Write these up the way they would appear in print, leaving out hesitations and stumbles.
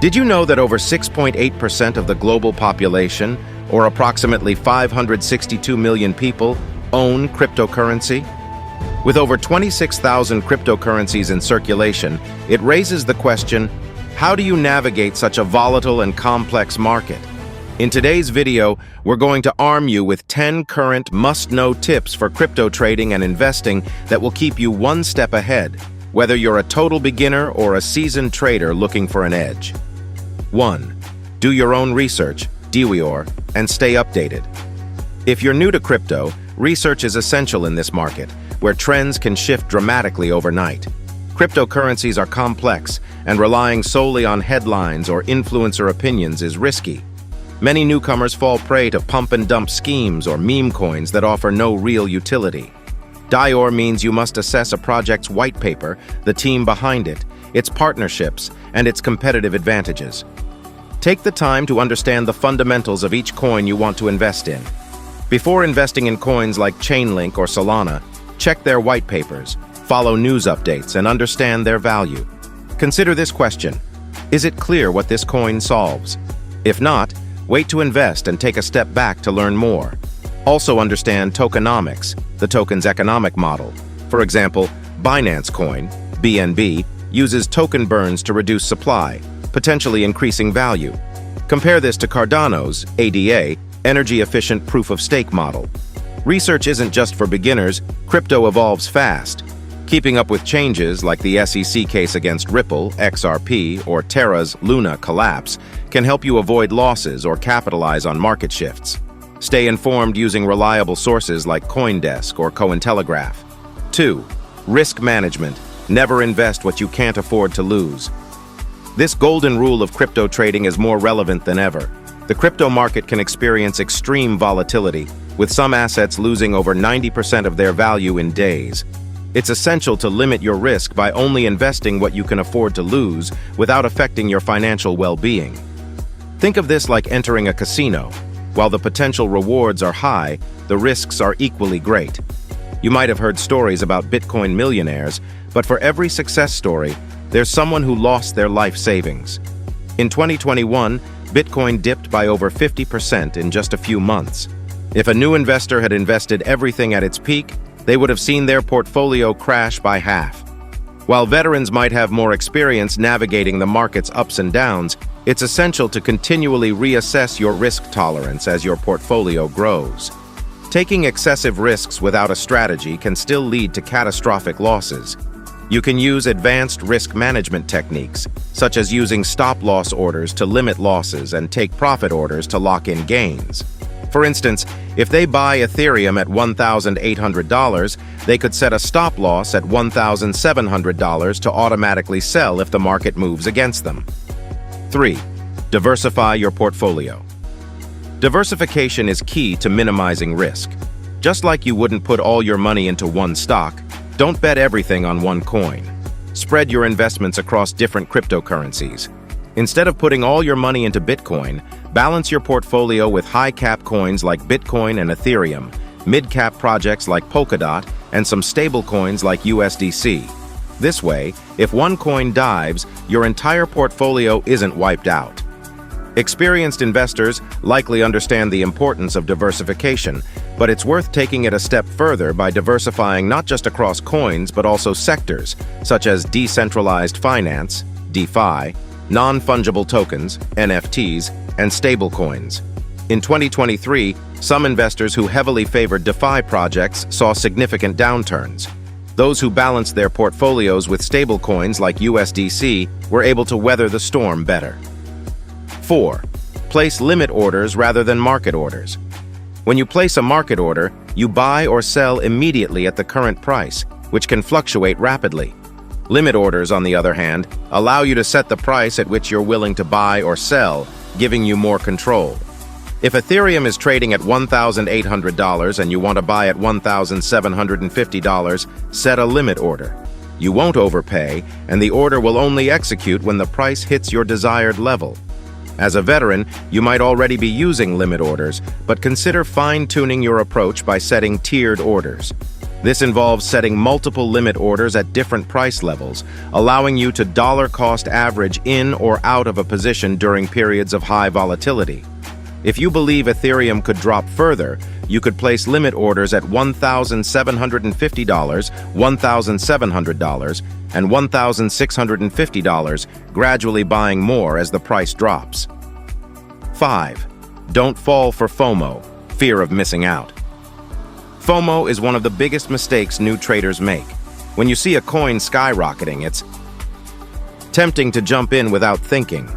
Did you know that over 6.8% of the global population, or approximately 562 million people, own cryptocurrency? With over 26,000 cryptocurrencies in circulation, it raises the question, how do you navigate such a volatile and complex market? In today's video, we're going to arm you with 10 current must-know tips for crypto trading and investing that will keep you one step ahead, whether you're a total beginner or a seasoned trader looking for an edge. 1. Do your own research, and stay updated. If you're new to crypto, research is essential in this market, where trends can shift dramatically overnight. Cryptocurrencies are complex, and relying solely on headlines or influencer opinions is risky. Many newcomers fall prey to pump-and-dump schemes or meme coins that offer no real utility. Dior means you must assess a project's white paper, the team behind it, its partnerships, and its competitive advantages. Take the time to understand the fundamentals of each coin you want to invest in. Before investing in coins like Chainlink or Solana, check their white papers, follow news updates, and understand their value. Consider this question: is it clear what this coin solves? If not, wait to invest and take a step back to learn more. Also understand tokenomics, the token's economic model. For example, Binance Coin, BNB, uses token burns to reduce supply, potentially increasing value. Compare this to Cardano's, ADA, energy-efficient proof-of-stake model. Research isn't just for beginners, crypto evolves fast. Keeping up with changes like the SEC case against Ripple, XRP, or Terra's Luna collapse can help you avoid losses or capitalize on market shifts. Stay informed using reliable sources like CoinDesk or Cointelegraph. 2. Risk management. Never invest what you can't afford to lose. This golden rule of crypto trading is more relevant than ever. The crypto market can experience extreme volatility, with some assets losing over 90% of their value in days. It's essential to limit your risk by only investing what you can afford to lose without affecting your financial well-being. Think of this like entering a casino. While the potential rewards are high, the risks are equally great. You might have heard stories about Bitcoin millionaires, but for every success story, there's someone who lost their life savings. In 2021, Bitcoin dipped by over 50% in just a few months. If a new investor had invested everything at its peak, they would have seen their portfolio crash by half. While veterans might have more experience navigating the market's ups and downs, it's essential to continually reassess your risk tolerance as your portfolio grows. Taking excessive risks without a strategy can still lead to catastrophic losses. You can use advanced risk management techniques, such as using stop-loss orders to limit losses and take profit orders to lock in gains. For instance, if they buy Ethereum at $1,800, they could set a stop-loss at $1,700 to automatically sell if the market moves against them. 3. Diversify your portfolio. Diversification is key to minimizing risk. Just like you wouldn't put all your money into one stock, don't bet everything on one coin. Spread your investments across different cryptocurrencies. Instead of putting all your money into Bitcoin, balance your portfolio with high-cap coins like Bitcoin and Ethereum, mid-cap projects like Polkadot, and some stable coins like USDC. This way, if one coin dives, your entire portfolio isn't wiped out. Experienced investors likely understand the importance of diversification, but it's worth taking it a step further by diversifying not just across coins but also sectors, such as decentralized finance, DeFi, non-fungible tokens, NFTs, and stablecoins. In 2023, some investors who heavily favored DeFi projects saw significant downturns. Those who balanced their portfolios with stablecoins like USDC were able to weather the storm better. 4. Place limit orders rather than market orders. When you place a market order, you buy or sell immediately at the current price, which can fluctuate rapidly. Limit orders, on the other hand, allow you to set the price at which you're willing to buy or sell, giving you more control. If Ethereum is trading at $1,800 and you want to buy at $1,750, set a limit order. You won't overpay, and the order will only execute when the price hits your desired level. As a veteran, you might already be using limit orders, but consider fine-tuning your approach by setting tiered orders. This involves setting multiple limit orders at different price levels, allowing you to dollar-cost average in or out of a position during periods of high volatility. If you believe Ethereum could drop further, you could place limit orders at $1,750, $1,700, and $1,650, gradually buying more as the price drops. 5. Don't fall for FOMO, fear of missing out. FOMO is one of the biggest mistakes new traders make. When you see a coin skyrocketing, it's tempting to jump in without thinking.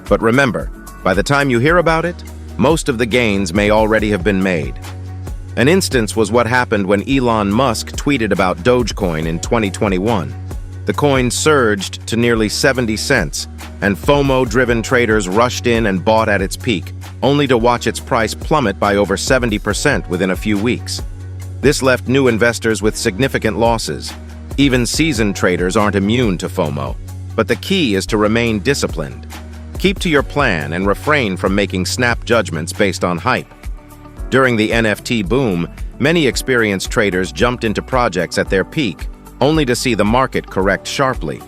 But remember, by the time you hear about it, most of the gains may already have been made. An instance was what happened when Elon Musk tweeted about Dogecoin in 2021. The coin surged to nearly 70 cents, and FOMO-driven traders rushed in and bought at its peak, only to watch its price plummet by over 70% within a few weeks. This left new investors with significant losses. Even seasoned traders aren't immune to FOMO, but the key is to remain disciplined. Keep to your plan and refrain from making snap judgments based on hype. During the NFT boom, many experienced traders jumped into projects at their peak, only to see the market correct sharply.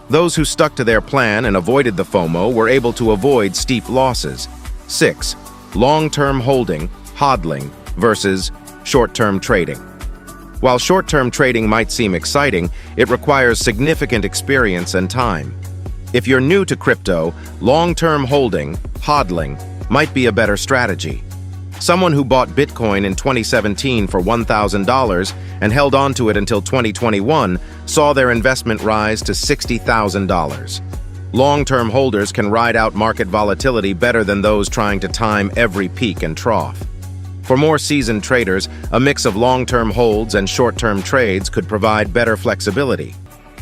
Those who stuck to their plan and avoided the FOMO were able to avoid steep losses. 6. Long-term holding, hodling, versus short-term trading. While short-term trading might seem exciting, it requires significant experience and time. If you're new to crypto, long-term holding, hodling, might be a better strategy. Someone who bought Bitcoin in 2017 for $1,000 and held on to it until 2021 saw their investment rise to $60,000. Long-term holders can ride out market volatility better than those trying to time every peak and trough. For more seasoned traders, a mix of long-term holds and short-term trades could provide better flexibility.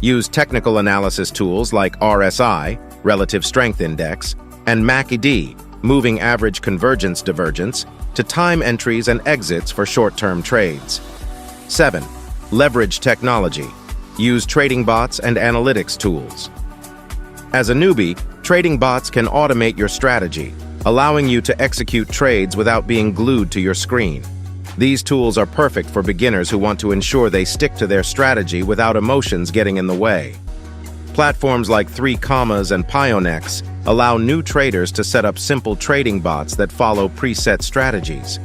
Use technical analysis tools like RSI, Relative Strength Index, and MACD, Moving Average Convergence Divergence, to time entries and exits for short-term trades. 7. Leverage technology. Use trading bots and analytics tools. As a newbie, trading bots can automate your strategy, allowing you to execute trades without being glued to your screen. These tools are perfect for beginners who want to ensure they stick to their strategy without emotions getting in the way. Platforms like 3 Commas and Pionex allow new traders to set up simple trading bots that follow preset strategies.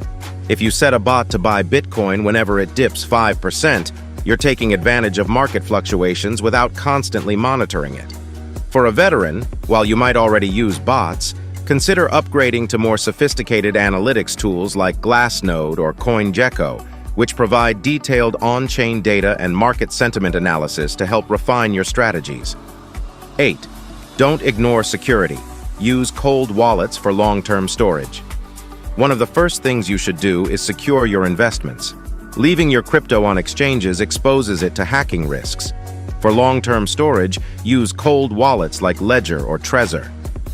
If you set a bot to buy Bitcoin whenever it dips 5%, you're taking advantage of market fluctuations without constantly monitoring it. For a veteran, while you might already use bots, consider upgrading to more sophisticated analytics tools like Glassnode or CoinGecko, which provide detailed on-chain data and market sentiment analysis to help refine your strategies. 8. Don't ignore security. Use cold wallets for long-term storage. One of the first things you should do is secure your investments. Leaving your crypto on exchanges exposes it to hacking risks. For long-term storage, use cold wallets like Ledger or Trezor.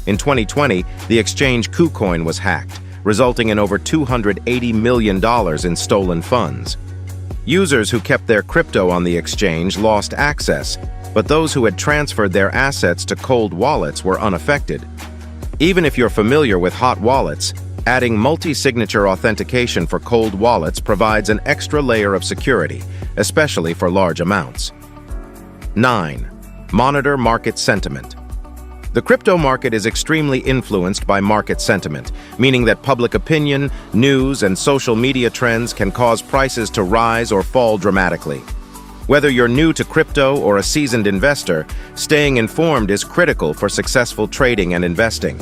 In 2020, the exchange KuCoin was hacked, resulting in over $280 million in stolen funds. Users who kept their crypto on the exchange lost access, but those who had transferred their assets to cold wallets were unaffected. Even if you're familiar with hot wallets, adding multi-signature authentication for cold wallets provides an extra layer of security, especially for large amounts. 9. Monitor market sentiment. The crypto market is extremely influenced by market sentiment, meaning that public opinion, news, and social media trends can cause prices to rise or fall dramatically. Whether you're new to crypto or a seasoned investor, staying informed is critical for successful trading and investing.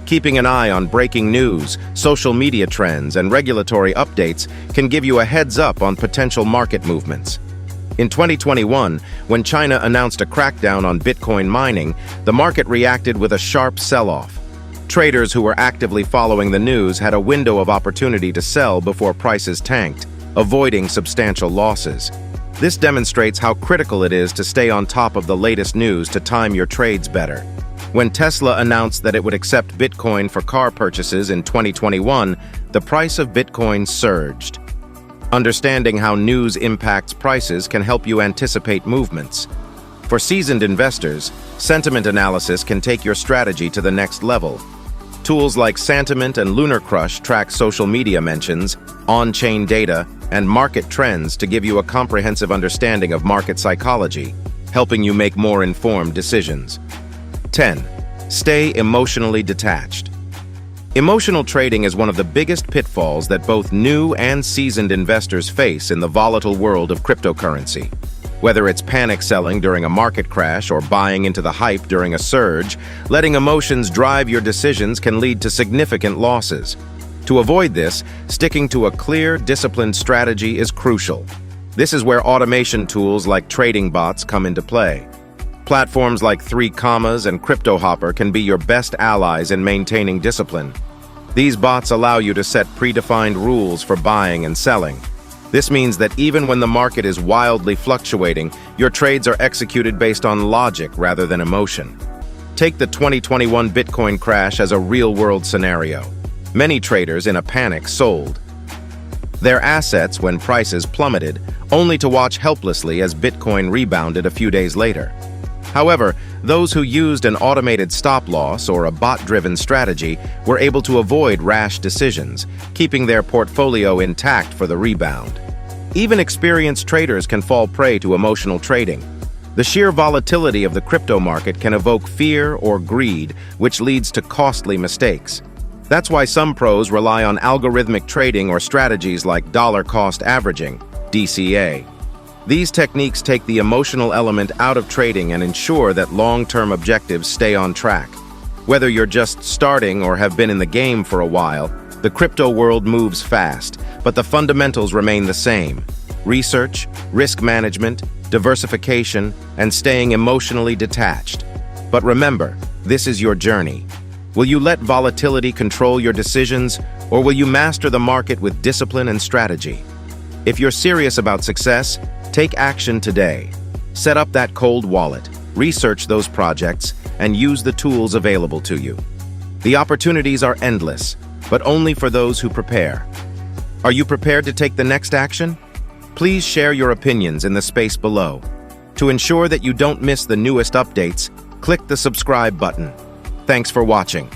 Keeping an eye on breaking news, social media trends, and regulatory updates can give you a heads up on potential market movements. In 2021, when China announced a crackdown on Bitcoin mining, the market reacted with a sharp sell-off. Traders who were actively following the news had a window of opportunity to sell before prices tanked, avoiding substantial losses. This demonstrates how critical it is to stay on top of the latest news to time your trades better. When Tesla announced that it would accept Bitcoin for car purchases in 2021, the price of Bitcoin surged. Understanding how news impacts prices can help you anticipate movements. For seasoned investors, sentiment analysis can take your strategy to the next level. Tools like Santiment and Lunar Crush track social media mentions, on-chain data, and market trends to give you a comprehensive understanding of market psychology, helping you make more informed decisions. 10. Stay emotionally detached. Emotional trading is one of the biggest pitfalls that both new and seasoned investors face in the volatile world of cryptocurrency. Whether it's panic selling during a market crash or buying into the hype during a surge, letting emotions drive your decisions can lead to significant losses. To avoid this, sticking to a clear, disciplined strategy is crucial. This is where automation tools like trading bots come into play. Platforms like 3 Commas and CryptoHopper can be your best allies in maintaining discipline. These bots allow you to set predefined rules for buying and selling. This means that even when the market is wildly fluctuating, your trades are executed based on logic rather than emotion. Take the 2021 Bitcoin crash as a real-world scenario. Many traders in a panic sold their assets when prices plummeted, only to watch helplessly as Bitcoin rebounded a few days later. However, those who used an automated stop-loss or a bot-driven strategy were able to avoid rash decisions, keeping their portfolio intact for the rebound. Even experienced traders can fall prey to emotional trading. The sheer volatility of the crypto market can evoke fear or greed, which leads to costly mistakes. That's why some pros rely on algorithmic trading or strategies like dollar-cost averaging, DCA. These techniques take the emotional element out of trading and ensure that long-term objectives stay on track. Whether you're just starting or have been in the game for a while, the crypto world moves fast, but the fundamentals remain the same: research, risk management, diversification, and staying emotionally detached. But remember, this is your journey. Will you let volatility control your decisions, or will you master the market with discipline and strategy? If you're serious about success, take action today. Set up that cold wallet, research those projects, and use the tools available to you. The opportunities are endless, but only for those who prepare. Are you prepared to take the next action? Please share your opinions in the space below. To ensure that you don't miss the newest updates, click the subscribe button. Thanks for watching.